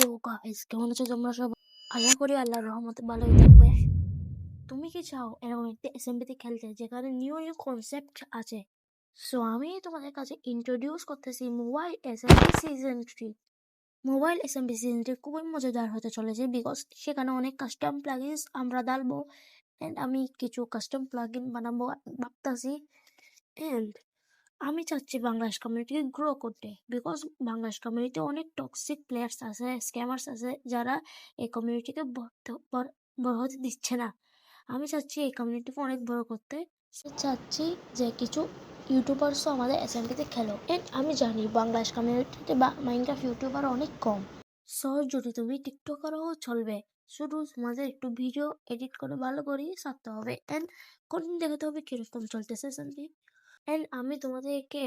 তো গাইস কেমন আছো তোমরা সব? আশা করি আল্লাহর রহমতে ভালোই থাকবে। তুমি কি চাও এরকম একটা এসএমবিতে খেলতে যেখানে নিউ নিউ কনসেপ্ট আছে? সো আমি তোমাদের কাছে ইন্ট্রোডিউস করতেছি mobile SMB season 3। Mobile SMB season 3 খুবই মজাদার হতে চলেছে বিকজ সেখানে অনেক কাস্টম প্লাগইনস আমরা ডালবো এন্ড আমি কিছু কাস্টম প্লাগইন বানাবো ভাবতাছি। এন্ড আমি চাচ্ছি বাংলাদেশ কমিউনিটিকে গ্রো করতে বিকজ বাংলাদেশ কমিউনিটি অনেক টক্সিক প্লেয়ার্স আছে, স্ক্যামার্স আছে যারা এই কমিউনিটিকে বড় হতে দিচ্ছে না। আমি চাচ্ছি এই কমিউনিটিকে অনেক বড় করতে। চাচ্ছি যে কিছু ইউটিউবার্সও আমাদের এসএমপিতে খেলো। এন্ড আমি জানি বাংলাদেশ কমিউনিটিতে বা মাইনক্রাফট ইউটিউবার অনেক কম। সো যদি তুমি টিকটকারও চলবে, শুধু তোমাদের একটু ভিডিও এডিট করে ভালো করে ছাড়তে হবে এন্ড কন্টেন্ট দেখাতে হবে কিরকম চলতেছে এসএমপি। এন্ড আমি তোমাদেরকে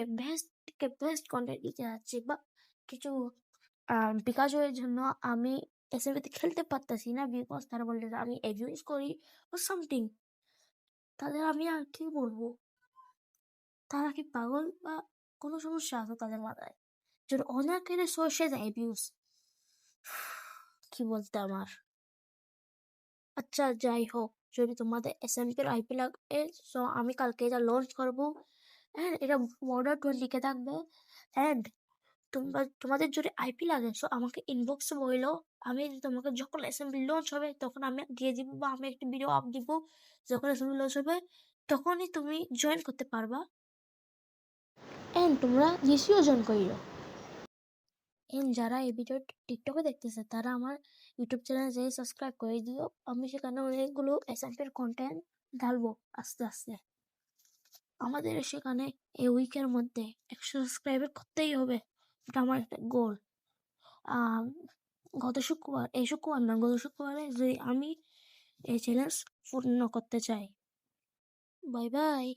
বেস্ট কন্টেন্ট দিতে যাচ্ছি বা কিছু বিকাশের জন্য আমি এসএমপিতে খেলতে পারতাছি না বিকজ তারা বলতে আমি এবিউজ করি ও সামথিং। তাদের আমি আর কি বলবো? তারা কি পাগল বা কোনো সমস্যা আছে তাদের মাথায়? যদি অনেকের সোর্সে যায় অ্যাবিউজ, কি বলতে আমার। আচ্ছা যাই হোক, যদি তোমাদের এসএমপির আইপি লাগে সো আমি কালকে এটা লঞ্চ করবো এন্ড এটা Modder20 থাকবে। এন্ড তোমাদের যদি আইপি লাগে সো আমাকে ইনবক্সে বললো, আমি তোমাকে যখন এসএমবি লঞ্চ হবে তখন আমি দিয়ে দিব বা আমি একটা ভিডিও আপ দিব। যখন এসএমবি লঞ্চ হবে তখনই তুমি জয়েন করতে পারবা এন্ড তোমরা জিসিও জয়েন করিও। এন্ড যারা এই ভিডিও টিকটকে দেখতেছে তারা আমার ইউটিউব চ্যানেল যেয়ে সাবস্ক্রাইব করে দিও। আমি সেখানে অনেকগুলো এসএমপির কন্টেন্ট ঢালবো আস্তে আস্তে। আমাদের সেখানে এই উইকের মধ্যে 100 সাবস্ক্রাইবার করতেই হবে, এটা আমার একটা গোল। এই শুক্রবার না, গত শুক্রবারে যদি আমি এই চ্যালেঞ্জ পূর্ণ করতে চাই। Bye bye.